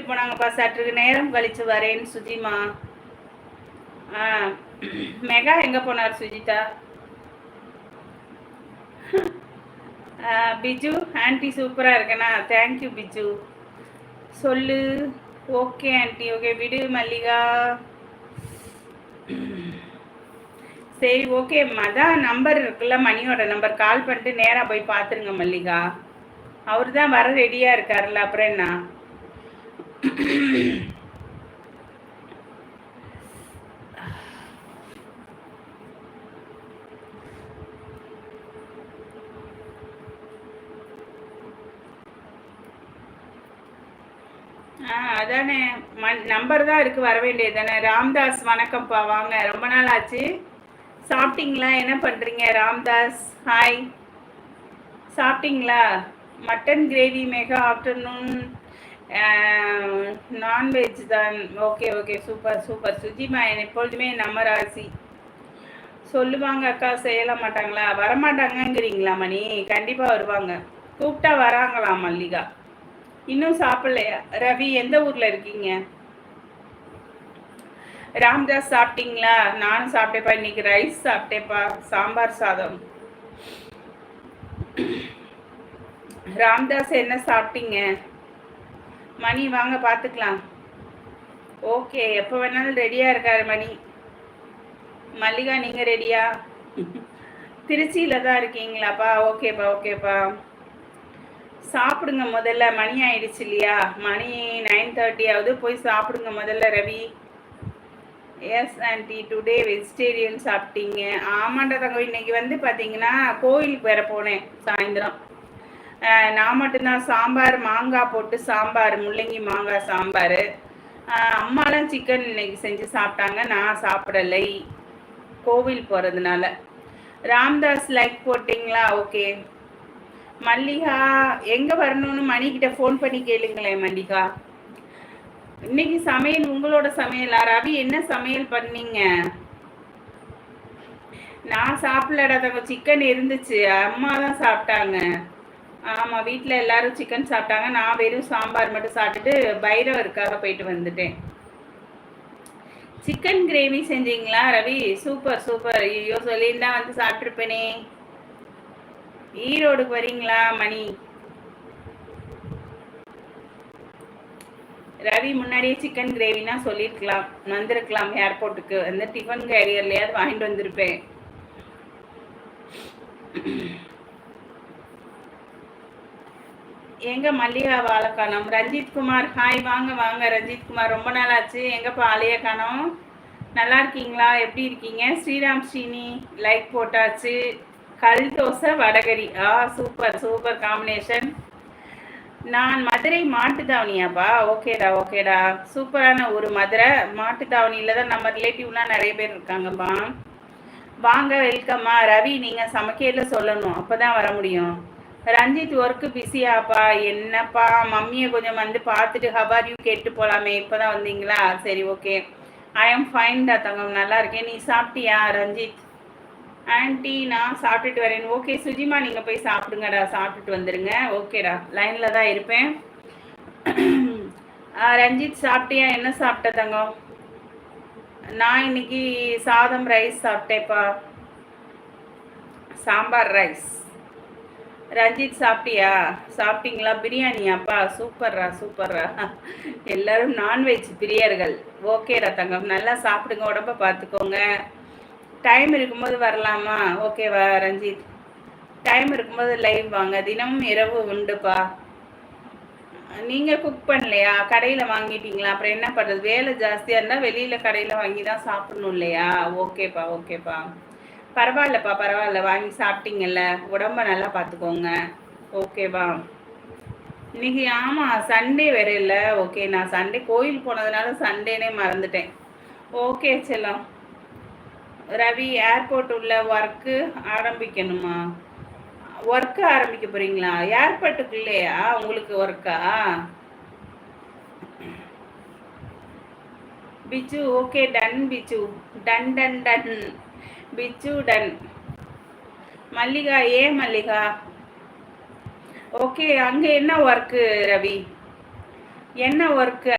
போனாங்கப்பா. சற்று நேரம் கழிச்சு வரேன் சுஜிமா. மெகா எங்கே போனார் சுஜிதா? பிஜு ஆன்ட்டி சூப்பராக இருக்கேண்ணா. தேங்க்யூ பிஜு. சொல்லு. Okay aunty. ஓகே விடு மல்லிகா. சரி ஓகே. அதான் நம்பர் இருக்குல்ல, மணியோட நம்பர், கால் பண்ணிட்டு நேராக போய் பார்த்துருங்க மல்லிகா. அவர் தான் வர ரெடியாக இருக்காருல்ல, அப்புறம் என்ன? அதானே நம்பர் தான் இருக்குது, வர வேண்டியது தானே. ராம்தாஸ் வணக்கம்ப்பா, வாங்க, ரொம்ப நாள் ஆச்சு. சாப்பிட்டீங்களா? என்ன பண்ணுறீங்க ராம்தாஸ்? ஹாய், சாப்பிட்டீங்களா? Mutton gravy mega afternoon. Non veg தான். Okay okay, super super. சுஜிமா எப்பொழுதுமே நம்ம ராசி. சொல்லுவாங்க அக்கா, செய்யல மாட்டாங்களா? வரமாட்டாங்கங்கிறீங்களா மணி? கண்டிப்பாக வருவாங்க, கூப்பிட்டா வராங்களாம் மல்லிகா. இன்னும் சாப்பிடலையா? ரவி எந்த ஊரில் இருக்கீங்க? ராம்தாஸ் சாப்பிட்டீங்களா? நானும் சாப்பிட்டேப்பா. இன்னைக்கு ரைஸ் சாப்பிட்டேப்பா, சாம்பார் சாதம். ராம்தாஸ் என்ன சாப்பிட்டீங்க? மணி வாங்க பார்த்துக்கலாம். ஓகே, எப்போ வேணாலும் ரெடியாக இருக்காரு மணி. மல்லிகா நீங்கள் ரெடியா? திருச்சியில் தான் இருக்கீங்களாப்பா? ஓகேப்பா ஓகேப்பா. சாப்பிடுங்க முதல்ல, மணி ஆயிடுச்சு இல்லையா? மணி 9:30 ஆகுது. போய் சாப்பிடுங்க முதல்ல. Ravi yes aunty, today vegetarian சாப்பிட்டீங்க? ஆமாண்டா தங்க. இன்னைக்கு வந்து பார்த்தீங்கன்னா கோயிலுக்கு வேற போனேன் சாயந்தரம். நான் மட்டும்தான் சாம்பார், மாங்காய் போட்டு சாம்பார், முள்ளங்கி மாங்காய் சாம்பார். அம்மாலாம் சிக்கன் இன்னைக்கு செஞ்சு சாப்பிட்டாங்க, நான் சாப்பிடலை, கோவில் போகிறதுனால. ராம்தாஸ் லைக் போட்டிங்களா? ஓகே. மல்லிகா எங்கே வரணும்னு மணிக்கிட்ட ஃபோன் பண்ணி கேளுங்களேன் மல்லிகா. இன்னைக்கு சமையல் உங்களோட சமையலா? ரவி என்ன சமையல் பண்ணீங்க? நான் சாப்பிடலடா தங்க. சிக்கன் இருந்துச்சு, அம்மா தான் சாப்பிட்டாங்க. ஆமாம், வீட்டில் எல்லாரும் சிக்கன் சாப்பிட்டாங்க. நான் வெறும் சாம்பார் மட்டும் சாப்பிட்டுட்டு பைரவருக்காக போயிட்டு வந்துட்டேன். சிக்கன் கிரேவி செஞ்சீங்களா ரவி? Super super. ஐயோ, சொல்லியிருந்தா வந்து சாப்பிட்ருப்பேனே. ஈரோடுக்கு வரீங்களா மணி? ரவி முன்னாடியே சிக்கன் கிரேவினா சொல்லியிருக்கலாம், வந்திருக்கலாம் ஏர்போர்ட்டுக்கு. வந்து டிஃபன் கேரியர்லையாவது வாங்கிட்டு வந்திருப்பேன். எங்க மல்லிகா வாழை காணோம்? ரஞ்சித் குமார் ஹாய், வாங்க வாங்க ரஞ்சித் குமார், ரொம்ப நாள் ஆச்சு. எங்கப்பா ஆளைய காணோம்? நல்லா இருக்கீங்களா? எப்படி இருக்கீங்க? ஸ்ரீராம் ஸ்ரீனி லைக் போட்டாச்சு. கல் dosa vada curry. Super super combination. நான் மதுரை மாட்டுத்தாவணியாப்பா? ஓகேடா ஓகேடா, சூப்பரான ஒரு மதுரை மாட்டுத்தாவணியில் தான் நம்ம ரிலேட்டிவ்லாம் நிறைய பேர் இருக்காங்கப்பா. வாங்க, வெல்கம்மா. ரவி நீங்கள் சமைக்கையில சொல்லணும், அப்போ தான் வர முடியும். ரஞ்சித் ஒர்க்கு பிஸியாப்பா? என்னப்பா, மம்மியை கொஞ்சம் வந்து பார்த்துட்டு ஹவர் யூ கேட்டு போகலாமே. இப்போ தான் வந்தீங்களா? சரி ஓகே. ஐ எம் ஃபைன்டா தங்கம், நல்லா இருக்கேன். நீ சாப்பிட்டியா ரஞ்சித்? ஆன்ட்டி நான் சாப்பிட்டுட்டு வரேன். ஓகே சுஜிமா, நீங்கள் போய் சாப்பிடுங்கடா, சாப்பிட்டுட்டு வந்துடுங்க. ஓகேடா, லைனில் தான் இருப்பேன். ரஞ்சித் சாப்பிட்டியா? என்ன சாப்பிட்ட தங்கம்? நான் இன்னைக்கு சாதம் ரைஸ் சாப்பிட்டேப்பா, சாம்பார் ரைஸ். ரஞ்சித் சாப்பிட்டியா? சாப்பிட்டீங்களா? பிரியாணியாப்பா? சூப்பர்ரா சூப்பர்ரா. எல்லாரும் நான்வெஜ் பிரியர்கள். ஓகேடா தங்கம், நல்லா சாப்பிடுங்க, உடம்ப பார்த்துக்கோங்க. டைம் இருக்கும்போது வரலாமா? ஓகேவா ரஞ்சித்? டைம் இருக்கும்போது லைவ் வாங்க, தினமும் இரவு உண்டுப்பா. நீங்கள் குக் பண்ணலையா? கடையில் வாங்கிட்டீங்களா? அப்புறம் என்ன பண்ணுறது, வேலை ஜாஸ்தியாக இருந்தால் வெளியில் கடையில் வாங்கி தான் சாப்பிடணும் இல்லையா? ஓகேப்பா ஓகேப்பா, பரவாயில்லப்பா பரவாயில்ல, வாங்கி சாப்பிட்டீங்கல்ல, உடம்ப நல்லா பார்த்துக்கோங்க. ஓகேவா? இன்னைக்கு ஆமாம் சண்டே வேற இல்லை. ஓகே, நான் சண்டே கோயில் போனதுனால சண்டேனே மறந்துட்டேன். ஓகே செல்லம். ரவி ஏர்போர்ட் உள்ள ஒர்க்கு ஆரம்பிக்கணுமா? ஒர்க்கு ஆரம்பிக்க போறீங்களா? ஏர்போர்ட்டுக்கு இல்லையா உங்களுக்கு ஒர்க்கா? பிச்சு ஓகே டன். பிச்சு டன் டன் டன். பிச்சு டன். மல்லிகா ஏன் மல்லிகா? ஓகே, அங்கே என்ன ஒர்க்கு ரவி? என்ன ஒர்க்கு?